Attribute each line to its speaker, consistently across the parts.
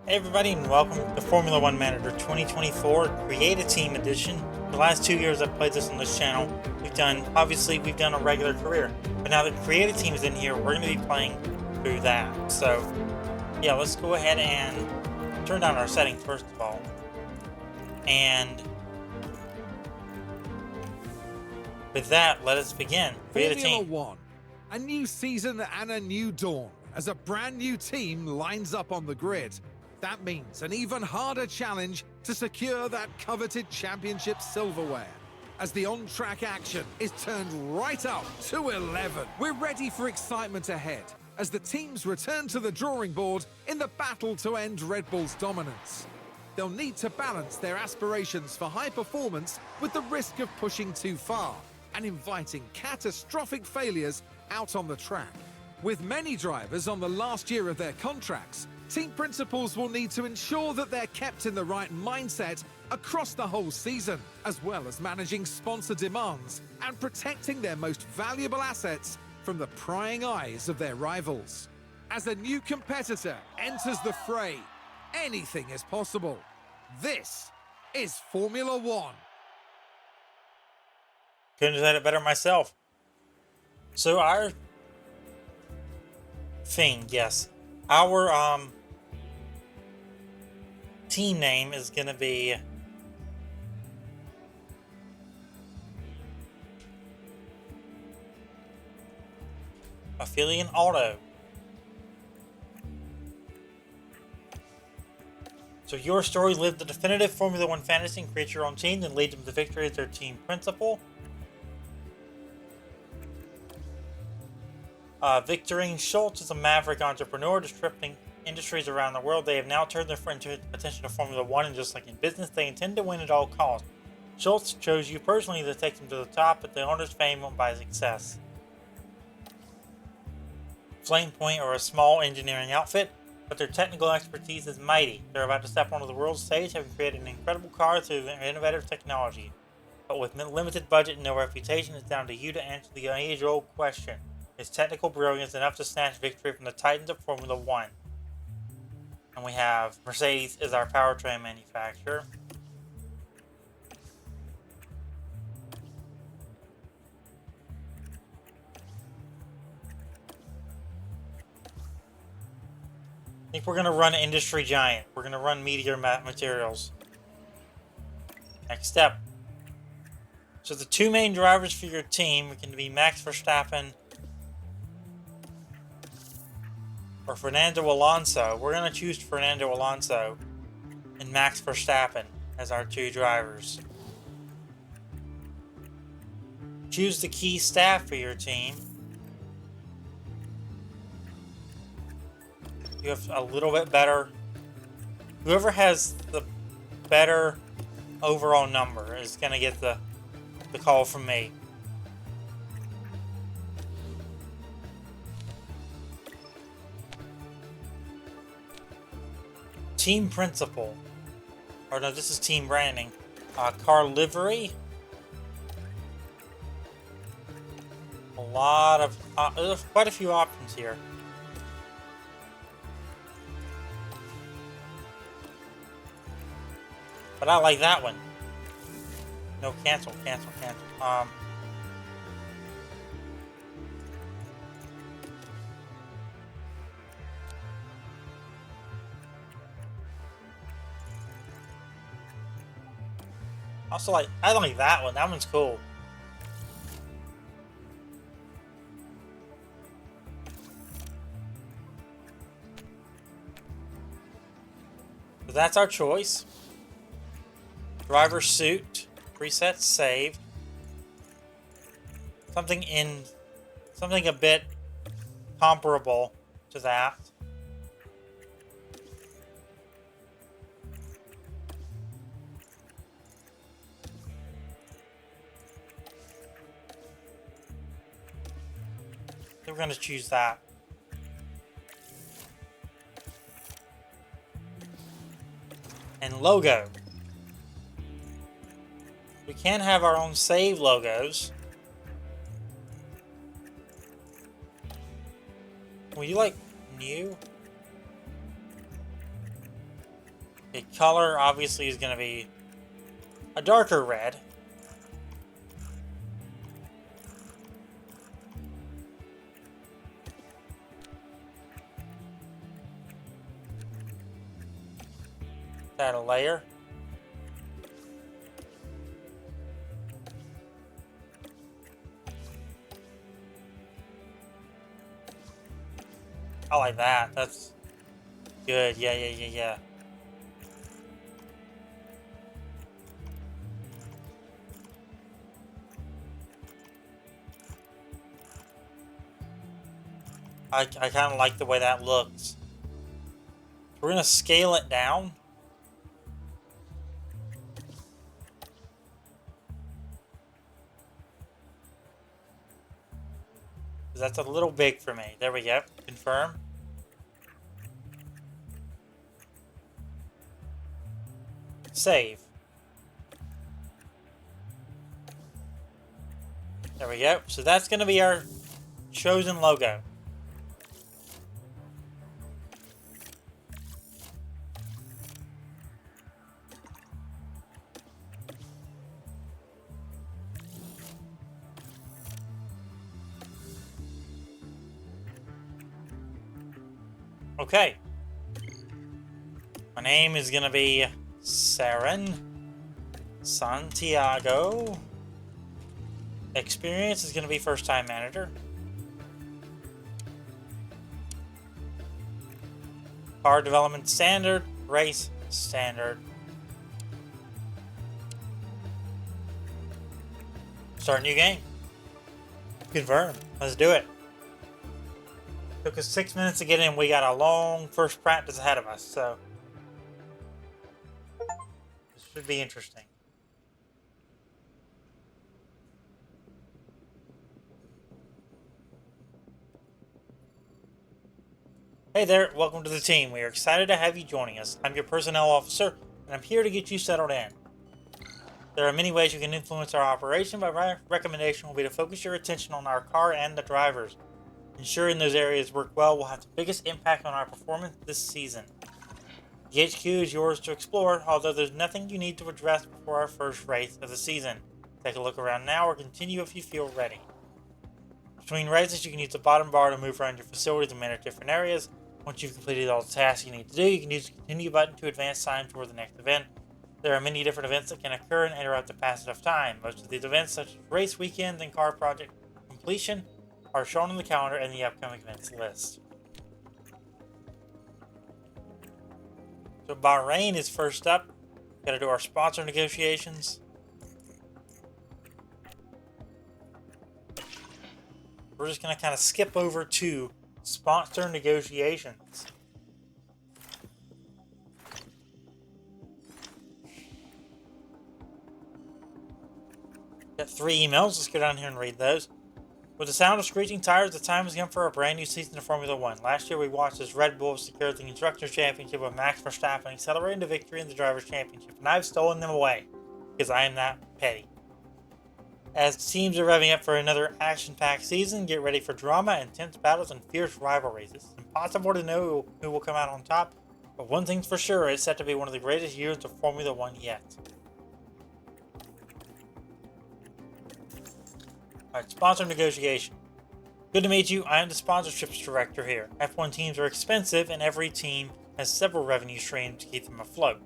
Speaker 1: Hey everybody, and welcome to Formula One Manager 2024 Create a Team Edition. The last 2 years I've played this on this channel. We've done a regular career, but now that Create a Team is in here, we're going to be playing through that. So yeah, let's go ahead and turn down our settings first of all. And with that, let us begin. Create a team.
Speaker 2: Formula One, a new season and a new dawn as a brand new team lines up on the grid. That means an even harder challenge to secure that coveted championship silverware, as the on-track action is turned right up to 11. We're ready for excitement ahead as the teams return to the drawing board in the battle to end Red Bull's dominance. They'll need to balance their aspirations for high performance with the risk of pushing too far and inviting catastrophic failures out on the track. With many drivers on the last year of their contracts, team principals will need to ensure that they're kept in the right mindset across the whole season, as well as managing sponsor demands and protecting their most valuable assets from the prying eyes of their rivals. As a new competitor enters the fray, anything is possible. This is Formula One.
Speaker 1: Couldn't have said it better myself. So our team name is going to be Aphelion Auto. So your story: live the definitive Formula One fantasy and create your own team, then lead them to victory as their team principal. Victorine Schultz is a maverick entrepreneur disrupting industries around the world. They have now turned their attention to Formula One, and just like in business, they intend to win at all costs. Schultz chose you personally to take them to the top, but the owner's fame won't buy success. Flame Point are a small engineering outfit, but their technical expertise is mighty. They're about to step onto the world stage, having created an incredible car through their innovative technology. But with limited budget and no reputation, it's down to you to answer the age-old question. Is technical brilliance enough to snatch victory from the titans of Formula One? And we have Mercedes is our powertrain manufacturer. I think we're going to run Industry Giant. We're going to run Meteor Materials. Next step. So the two main drivers for your team can be Max Verstappen or Fernando Alonso. We're going to choose Fernando Alonso and Max Verstappen as our two drivers. Choose the key staff for your team. You have a little bit better. Whoever has the better overall number is going to get the call from me. Team principal, or no, this is team branding. Car livery. A lot of there's quite a few options here. But I like that one. No, cancel. Also, I like that one. That one's cool. So that's our choice. Driver suit, presets saved. Something a bit comparable to that. We're going to choose that. And logo. We can have our own save logos. Will you like new? The color obviously is going to be a darker red. Add a layer. I like that. That's good. Yeah. I kind of like the way that looks. We're going to scale it down. That's a little big for me. There we go. Confirm. Save. There we go. So that's going to be our chosen logo. Okay. My name is going to be Seren Santiago. Experience is going to be first time manager. Car development standard, race standard. Start a new game. Confirm. Let's do it. Took us 6 minutes to get in. We got a long first practice ahead of us, so this should be interesting. Hey there, welcome to the team. We are excited to have you joining us. I'm your personnel officer, and I'm here to get you settled in. There are many ways you can influence our operation, but my recommendation will be to focus your attention on our car and the drivers. Ensuring those areas work well will have the biggest impact on our performance this season. The HQ is yours to explore, although there's nothing you need to address before our first race of the season. Take a look around now or continue if you feel ready. Between races, you can use the bottom bar to move around your facilities and manage different areas. Once you've completed all the tasks you need to do, you can use the continue button to advance time toward the next event. There are many different events that can occur and interrupt the passage of time. Most of these events, such as race weekends and car project completion, are shown on the calendar and the upcoming events list. So Bahrain is first up. Gotta do our sponsor negotiations. We're just gonna kind of skip over to sponsor negotiations. Got 3 emails. Let's go down here and read those. With the sound of screeching tires, the time has come for a brand new season of Formula One. Last year, we watched as Red Bull secured the Constructors' Championship with Max Verstappen accelerating to victory in the Drivers' Championship, and I've stolen them away, because I am that petty. As teams are revving up for another action-packed season, get ready for drama, intense battles, and fierce rivalries. It's impossible to know who will come out on top, but one thing's for sure, it's set to be one of the greatest years of Formula One yet. Alright, sponsor negotiation. Good to meet you. I am the sponsorships director here. F1 teams are expensive, and every team has several revenue streams to keep them afloat.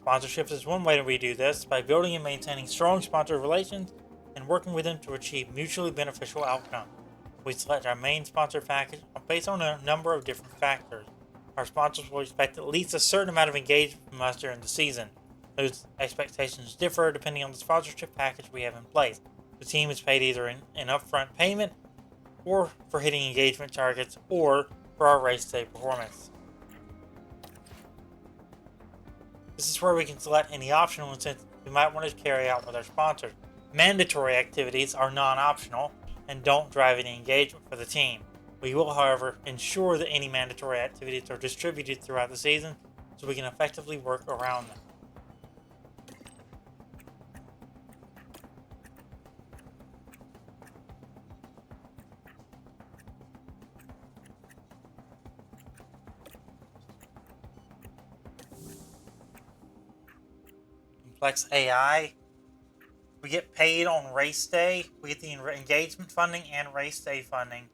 Speaker 1: Sponsorships is one way that we do this, by building and maintaining strong sponsor relations and working with them to achieve mutually beneficial outcomes. We select our main sponsor package based on a number of different factors. Our sponsors will expect at least a certain amount of engagement from us during the season. Those expectations differ depending on the sponsorship package we have in place. The team is paid either in an upfront payment, or for hitting engagement targets, or for our race day performance. This is where we can select any optional incentives we might want to carry out with our sponsors. Mandatory activities are non-optional and don't drive any engagement for the team. We will, however, ensure that any mandatory activities are distributed throughout the season so we can effectively work around them. Complex AI. We get paid on race day. We get the engagement funding and race day funding.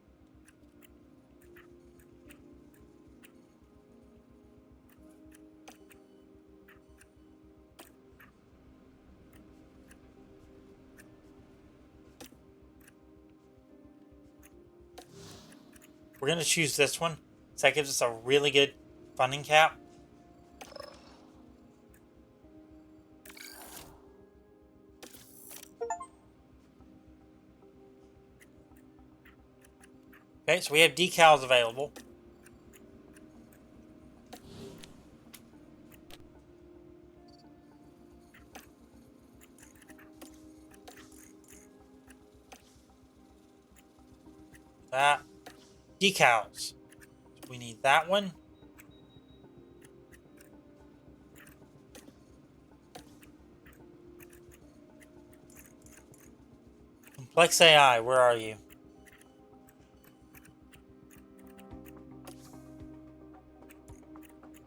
Speaker 1: We're going to choose this one. So that gives us a really good funding cap. Okay, so we have decals available. That. Decals. We need that one. Complex AI, where are you?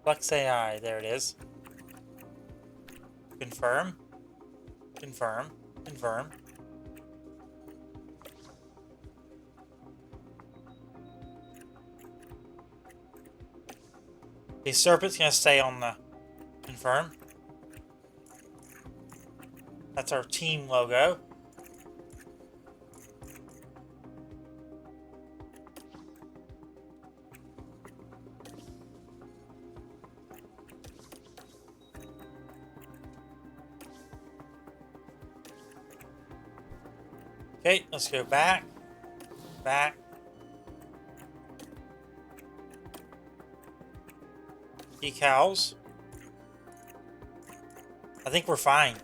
Speaker 1: Complex AI, there it is. Confirm. Confirm. Confirm. The serpent's gonna stay on the confirm. That's our team logo. Okay, let's go back. Back. Decals. I think we're fine.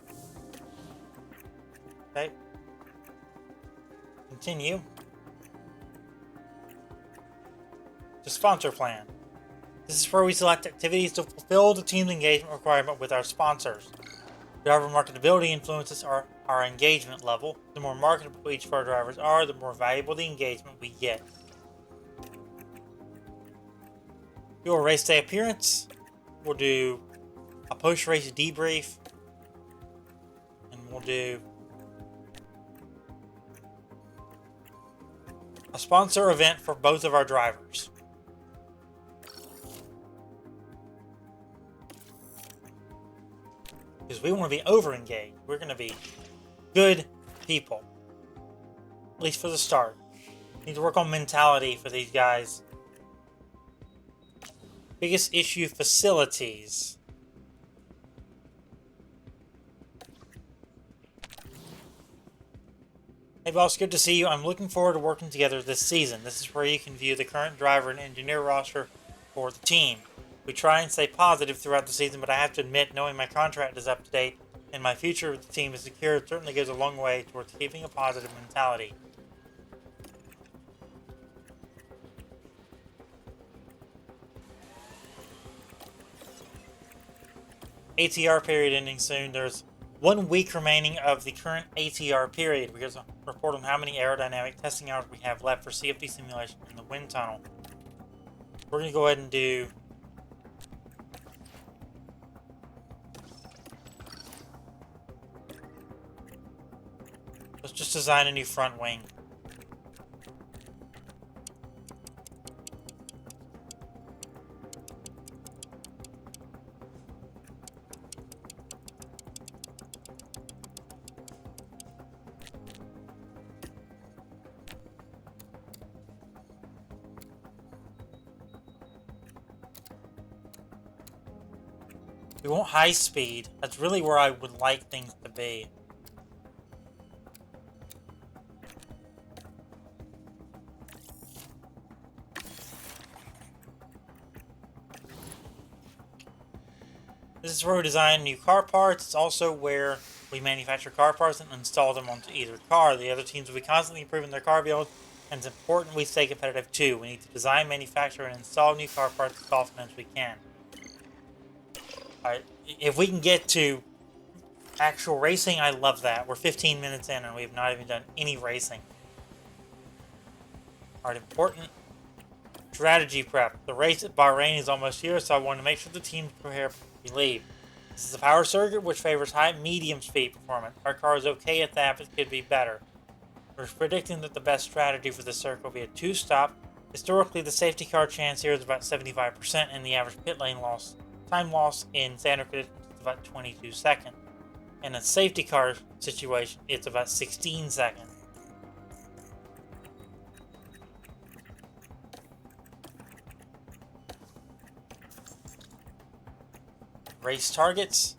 Speaker 1: Okay. Continue. The sponsor plan. This is where we select activities to fulfill the team's engagement requirement with our sponsors. Driver marketability influences our engagement level. The more marketable each of our drivers are, the more valuable the engagement we get. Do a race day appearance. We'll do a post-race debrief. And we'll do a sponsor event for both of our drivers. Because we want to be over-engaged. We're going to be good people. At least for the start. Need to work on mentality for these guys. Biggest issue, facilities. Hey boss, good to see you. I'm looking forward to working together this season. This is where you can view the current driver and engineer roster for the team. We try and stay positive throughout the season, but I have to admit, knowing my contract is up to date and my future with the team is secure certainly goes a long way towards keeping a positive mentality. ATR period ending soon. There's 1 week remaining of the current ATR period. We're going to report on how many aerodynamic testing hours we have left for CFD simulation in the wind tunnel. We're going to go ahead and do let's just design a new front wing. We want high speed. That's really where I would like things to be. This is where we design new car parts. It's also where we manufacture car parts and install them onto either car. The other teams will be constantly improving their car build, and it's important we stay competitive too. We need to design, manufacture, and install new car parts as often as we can. Alright, if we can get to actual racing, I love that. We're 15 minutes in and we have not even done any racing. Alright, important strategy prep. The race at Bahrain is almost here, so I want to make sure the team's prepared before we leave. This is a power circuit which favors high medium speed performance. Our car is okay at that, but could be better. We're predicting that the best strategy for this circuit will be a two-stop. Historically, the safety car chance here is about 75%, and the average pit lane time loss in standard conditions is about 22 seconds. In a safety car situation, it's about 16 seconds. Race targets.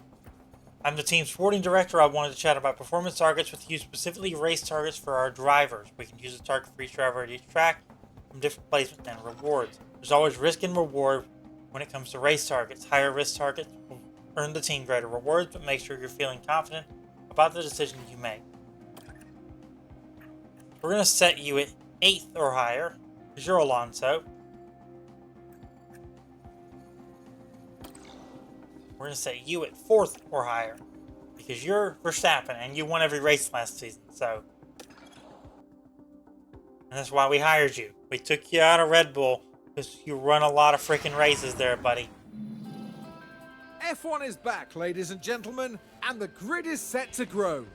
Speaker 1: I'm the team sporting director. I wanted to chat about performance targets with you, specifically race targets for our drivers. We can use a target for each driver at each track from different placements and rewards. There's always risk and reward when it comes to race targets. Higher risk targets will earn the team greater rewards, but make sure you're feeling confident about the decisions you make. We're going to set you at 8th or higher, because you're Alonso. We're going to set you at 4th or higher, because you're Verstappen, and you won every race last season, so. And that's why we hired you. We took you out of Red Bull, because you run a lot of freaking races there, buddy.
Speaker 2: F1 is back, ladies and gentlemen, and the grid is set to grow.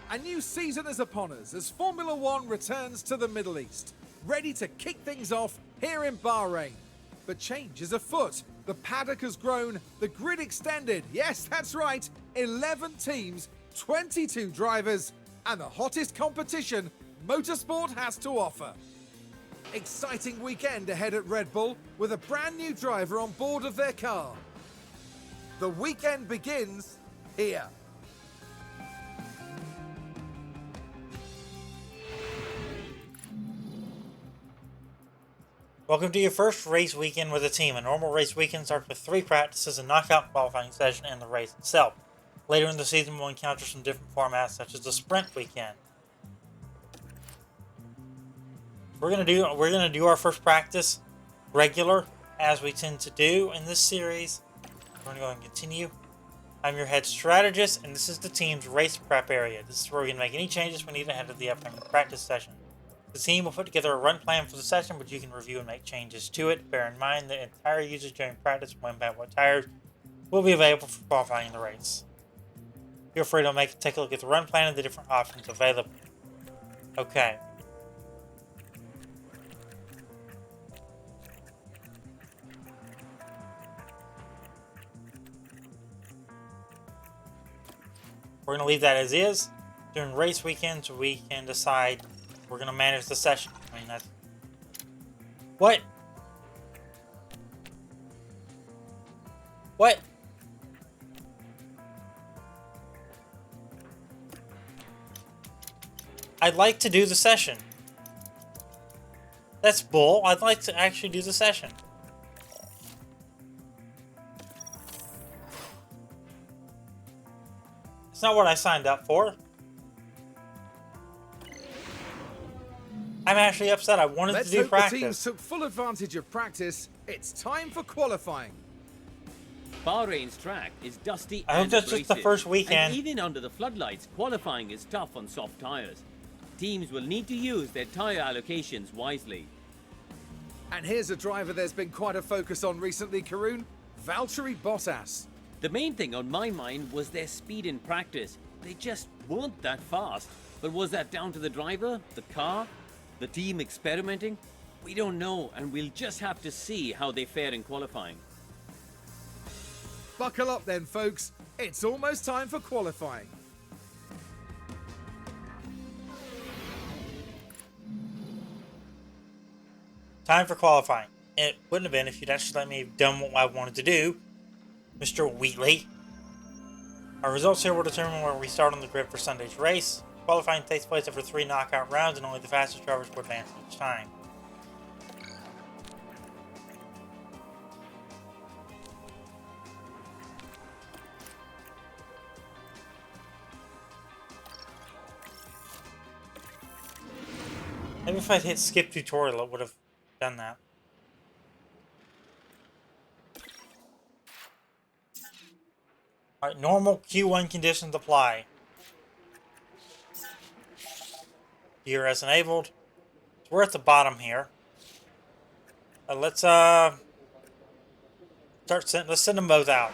Speaker 2: A new season is upon us as Formula One returns to the Middle East, ready to kick things off here in Bahrain. But change is afoot. The paddock has grown, the grid extended. Yes, that's right, 11 teams, 22 drivers, and the hottest competition motorsport has to offer. Exciting weekend ahead at Red Bull with a brand new driver on board of their car. The weekend begins here.
Speaker 1: Welcome to your first race weekend with a team. A normal race weekend starts with 3 practices, a knockout qualifying session, and the race itself. Later in the season, we'll encounter some different formats, such as the sprint weekend. We're gonna do our first practice regular, as we tend to do in this series. We're gonna go ahead and continue. I'm your head strategist, and this is the team's race prep area. This is where we can make any changes we need ahead of the upcoming practice session. The team will put together a run plan for the session, but you can review and make changes to it. Bear in mind that entire usage during practice when by what tires will be available for qualifying the race. Feel free to take a look at the run plan and the different options available. Okay. We're going to leave that as is. During race weekends, we can decide we're going to manage the session. I mean, that's... What? What? I'd like to do the session. That's bull. I'd like to actually do the session. It's not what I signed up for. I'm actually upset. I wanted to do practice.
Speaker 2: The teams took full advantage of practice. It's time for qualifying.
Speaker 3: Bahrain's track is dusty
Speaker 1: I hope
Speaker 3: and
Speaker 1: that's just the
Speaker 3: abrasive,
Speaker 1: first weekend.
Speaker 3: and even under the floodlights, qualifying is tough on soft tires. Teams will need to use their tire allocations wisely.
Speaker 2: And here's a driver there's been quite a focus on recently, Karun. Valtteri Bottas.
Speaker 3: The main thing on my mind was their speed in practice. They just weren't that fast. But was that down to the driver, the car, the team experimenting? We don't know, and we'll just have to see how they fare in qualifying.
Speaker 2: Buckle up then, folks. It's almost time for qualifying.
Speaker 1: Time for qualifying. It wouldn't have been if you'd actually let me have done what I wanted to do, Mr. Wheatley. Our results here will determine where we start on the grid for Sunday's race. Qualifying takes place over 3 knockout rounds, and only the fastest drivers will advance each time. Maybe if I'd hit skip tutorial, it would have done that. Alright, normal Q1 conditions apply. DRS enabled. So we're at the bottom here. Let's send them both out.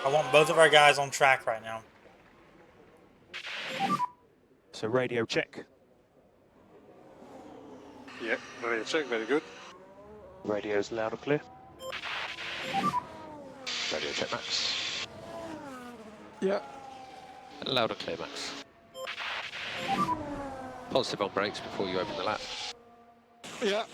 Speaker 1: I want both of our guys on track right now.
Speaker 4: So radio check.
Speaker 5: Yeah, radio check, very good.
Speaker 4: Radio's loud and clear. Radio check, Max.
Speaker 5: Yeah.
Speaker 4: Loud and clear, Max. Positive on brakes before you open the lap.
Speaker 5: Yeah.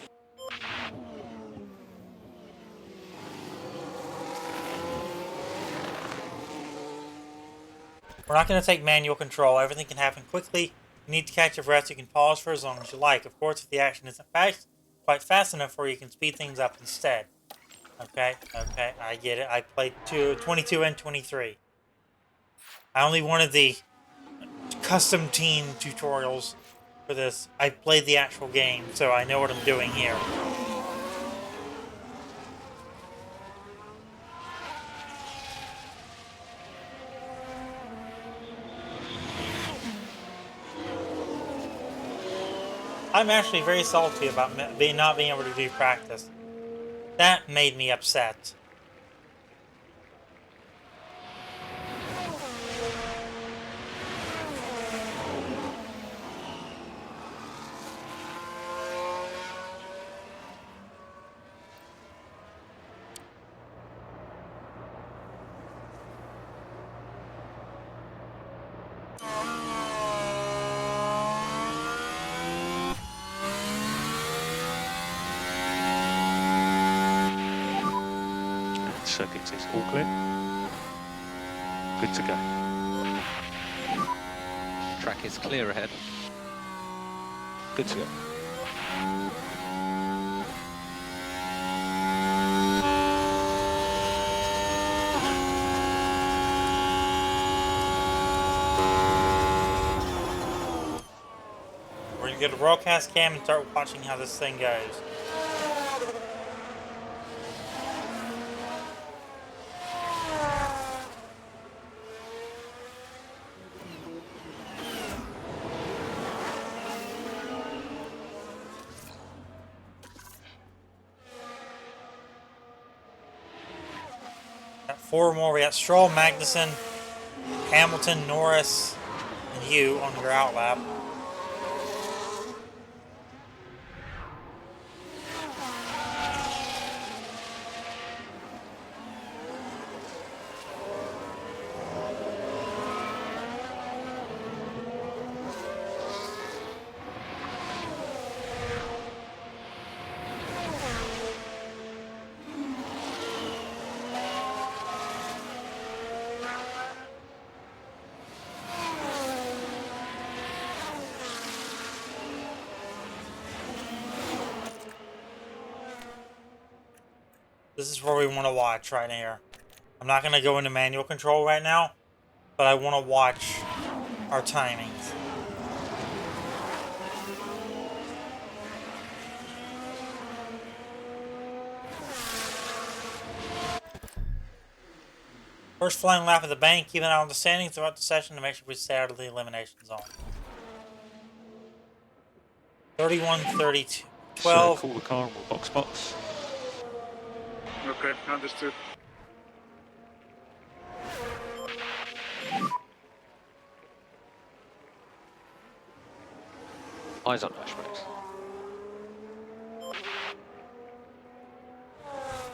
Speaker 1: We're not going to take manual control. Everything can happen quickly. You need to catch your breath. You can pause for as long as you like. Of course, if the action isn't quite fast enough for you, can speed things up instead. Okay, I get it. I played 22 and 23. I only wanted the custom team tutorials for this. I played the actual game, so I know what I'm doing here. I'm actually very salty about not being able to do practice. That made me upset.
Speaker 4: Circuits is all clear. Good to go. Track is clear ahead. Good to go.
Speaker 1: We're going to get a broadcast cam and start watching how this thing goes. Got 4 more. We got Stroll, Magnussen, Hamilton, Norris, and you on your outlap. This is where we want to watch right here. I'm not going to go into manual control right now, but I want to watch our timings. First flying lap of the bank, keeping an eye on the standings throughout the session to make sure we stay out of the elimination zone. 31, 32, 12.
Speaker 4: So call the car and we'll box.
Speaker 5: Okay, understood.
Speaker 4: Eyes on dash, Max.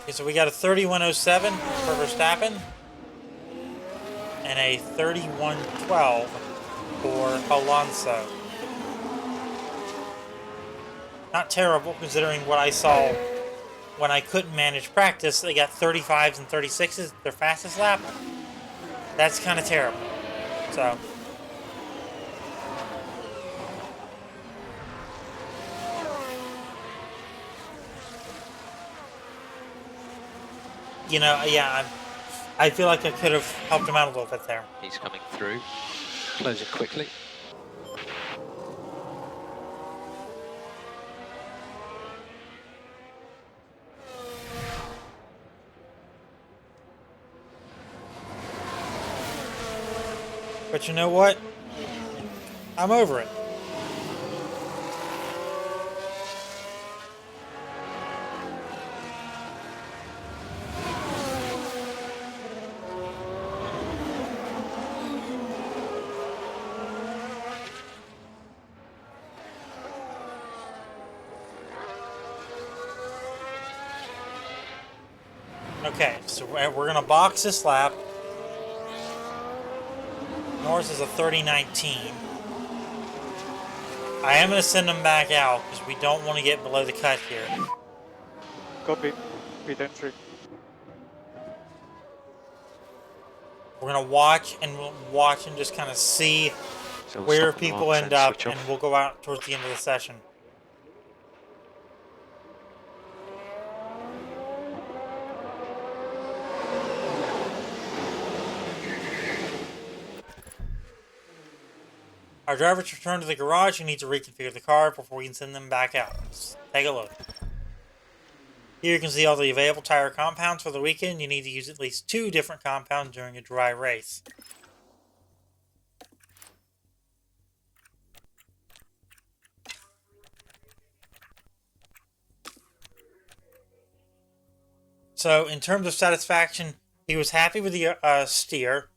Speaker 1: Okay, so we got a 31.07 for Verstappen and a 31.12 for Alonso. Not terrible considering what I saw when I couldn't manage practice. They got 35s and 36s, their fastest lap. That's kind of terrible. So, you know, yeah, I feel like I could have helped him out a little bit there.
Speaker 4: He's coming through. Closing quickly.
Speaker 1: But you know what? I'm over it. Okay, so we're gonna box this lap. Norris is a 30.19. I am gonna send them back out because we don't want to get below the cut here.
Speaker 5: Copy. Pit entry.
Speaker 1: We're gonna watch and just kind of see
Speaker 4: So we'll
Speaker 1: where
Speaker 4: stop on the
Speaker 1: people
Speaker 4: marks
Speaker 1: end
Speaker 4: and
Speaker 1: up,
Speaker 4: switch
Speaker 1: and
Speaker 4: off.
Speaker 1: we'll go out towards the end of the session. Our drivers return to the garage. We need to reconfigure the car before we can send them back out. Let's take a look. Here you can see all the available tire compounds for the weekend. You need to use at least 2 different compounds during a dry race. So, in terms of satisfaction, he was happy with the steer.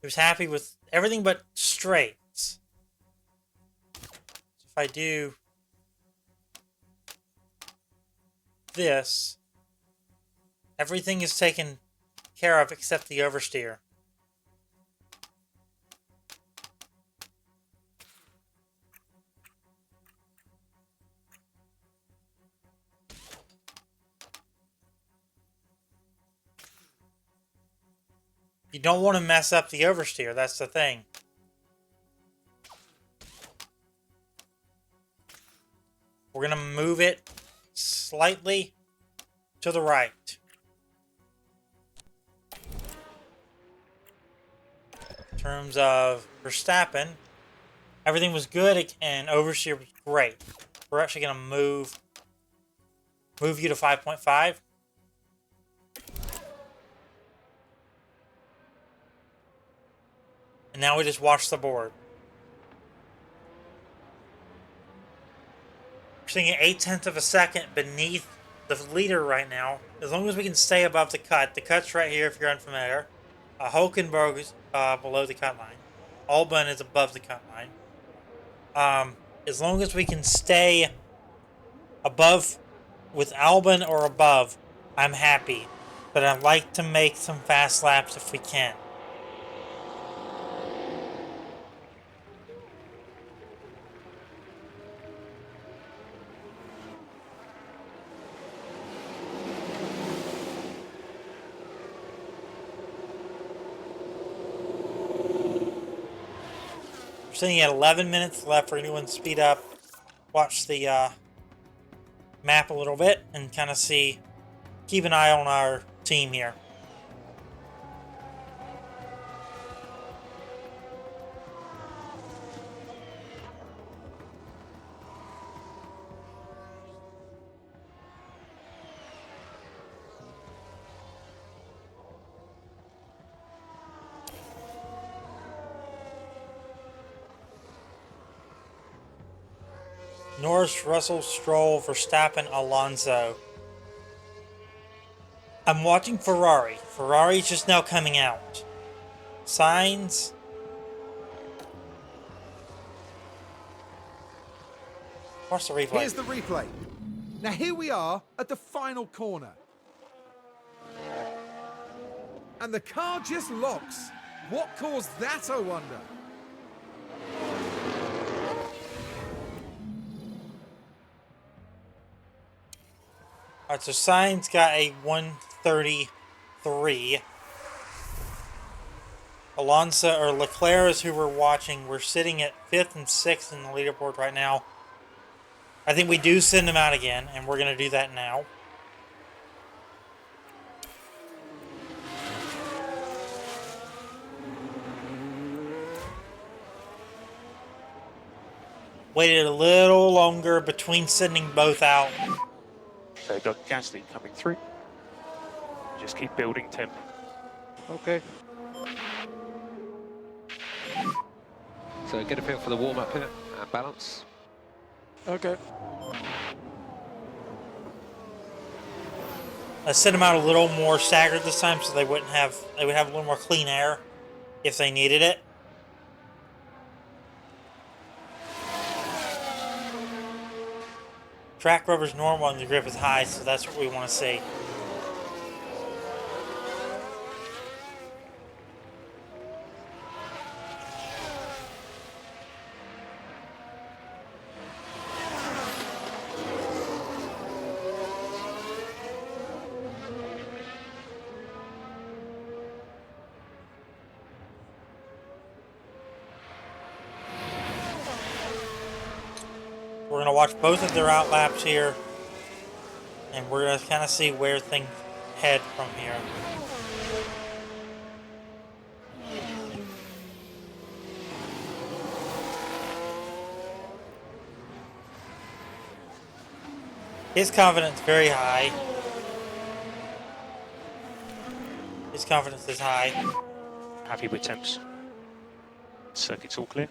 Speaker 1: He was happy with everything but straights. So if I do this, everything is taken care of except the oversteer. You don't want to mess up the oversteer, that's the thing. We're going to move it slightly to the right. In terms of Verstappen, everything was good and oversteer was great. We're actually going to move you to 5.5. And now we just watch the board. We're seeing an 0.8 of a second beneath the leader right now. As long as we can stay above the cut. The cut's right here if you're unfamiliar. Hulkenberg is below the cut line. Albon is above the cut line. As long as we can stay above with Albon or above, I'm happy. But I'd like to make some fast laps if we can. Sitting at 11 minutes left for anyone to speed up, watch the map a little bit, and kind of keep an eye on our team here. Norris, Russell, Stroll, Verstappen, Alonso. I'm watching Ferrari. Ferrari's just now coming out. Sainz. Watch the replay.
Speaker 2: Here's the replay. Now here we are at the final corner. And the car just locks. What caused that, I wonder?
Speaker 1: Alright, so Sainz got a 1:33. Alonso, or Leclerc is who we're watching. We're sitting at 5th and 6th in the leaderboard right now. I think we do send him out again, and we're going to do that now. Waited a little longer between sending both out.
Speaker 4: So you've got Gasly coming through. Just keep building temp.
Speaker 5: Okay.
Speaker 6: So get a feel for the warm-up here and balance.
Speaker 5: Okay.
Speaker 1: I sent them out a little more staggered this time, so they would have a little more clean air if they needed it. Track rubber's normal and the grip is high, so that's what we want to see. we're gonna watch both of their out laps here, and we're gonna kind of see where things head from here. His confidence very high. His confidence is high.
Speaker 4: Happy with temps. Circuit's all clear.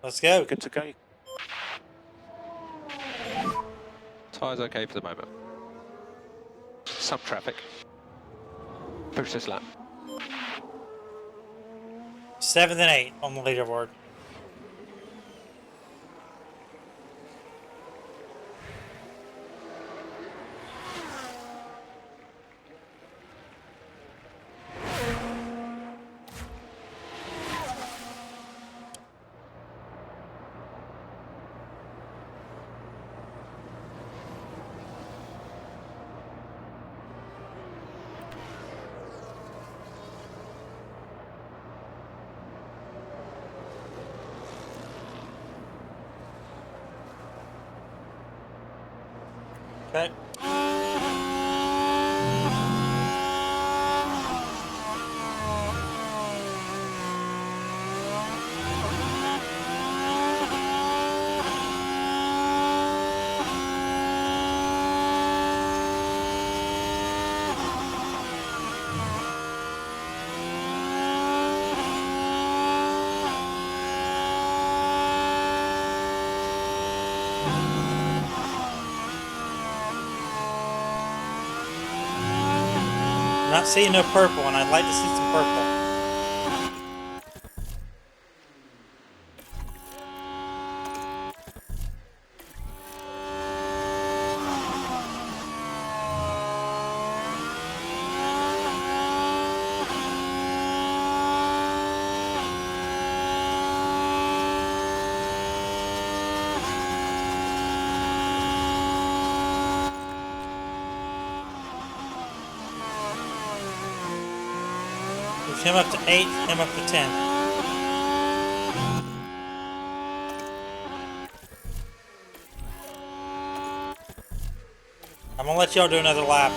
Speaker 1: Let's go.
Speaker 4: Good to go.
Speaker 6: Tyres okay for the moment. Some traffic. Push this lap.
Speaker 1: 7th and 8th on the leaderboard. Okay. Not seeing no purple, and I'd like to see some purple. Him up to 8, him up to 10. I'm gonna let y'all do another lap.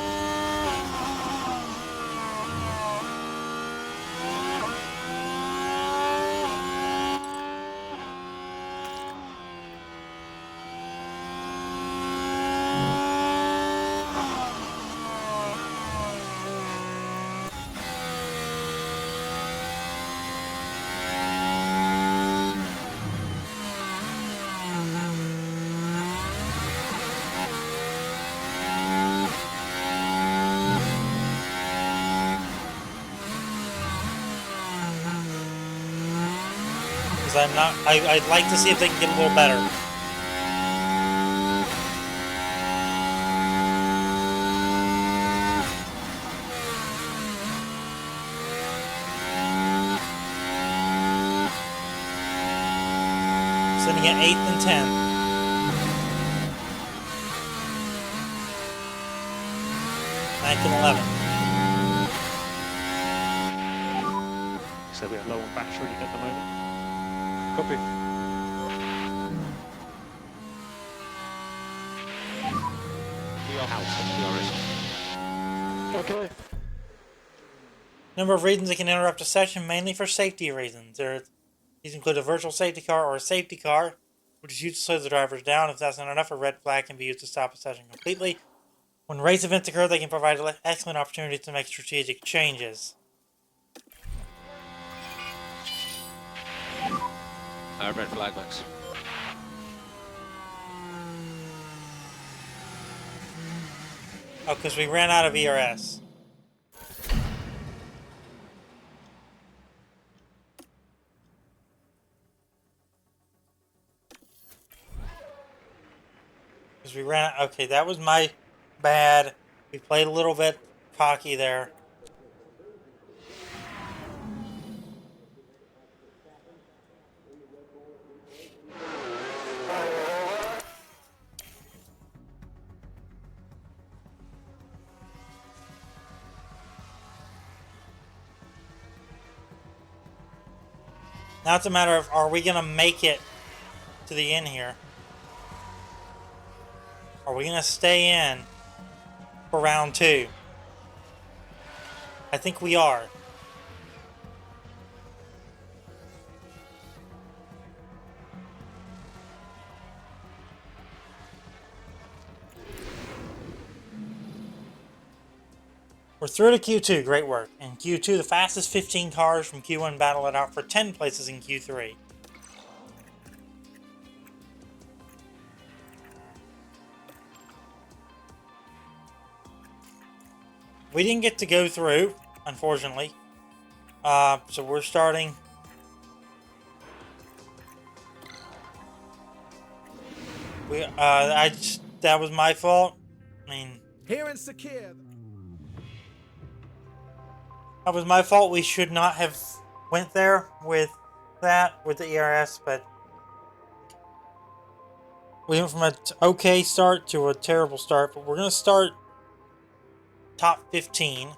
Speaker 1: I'd like to see if they can get a little better. Sitting at 8th and 10th. 9th and 11th.
Speaker 4: So we are low on battery at the moment.
Speaker 5: Copy.
Speaker 6: We are out of the
Speaker 5: Okay.
Speaker 1: Number of reasons it can interrupt a session, mainly for safety reasons. These include a virtual safety car or a safety car, which is used to slow the drivers down. If that's not enough, a red flag can be used to stop a session completely. When race events occur, they can provide excellent opportunities to make strategic changes.
Speaker 6: red flag, Max.
Speaker 1: Oh, because we ran out of ERS. Because we ran out. Okay, that was my bad. We played a little bit cocky there. Now it's a matter of, are we going to make it to the end here? Are we going to stay in for round 2? I think we are. We're through to Q2, great work. In Q2, the fastest 15 cars from Q1 battle it out for 10 places in Q3. We didn't get to go through, unfortunately. So we're starting. That was my fault. I mean,
Speaker 2: Here and secure.
Speaker 1: that was my fault. We should not have went there with the ERS, but we went from an okay start to a terrible start. But we're gonna start top 15,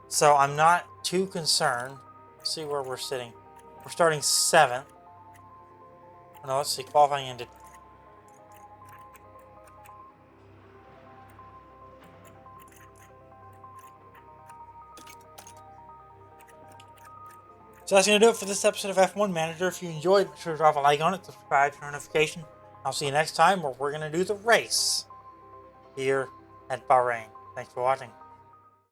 Speaker 1: so I'm not too concerned. Let's see where we're sitting. We're starting 7th. No, let's see. Qualifying ended. So that's going to do it for this episode of F1 Manager. If you enjoyed, be sure to drop a like on it, subscribe, turn on notification. I'll see you next time where we're going to do the race here at Bahrain. Thanks for watching.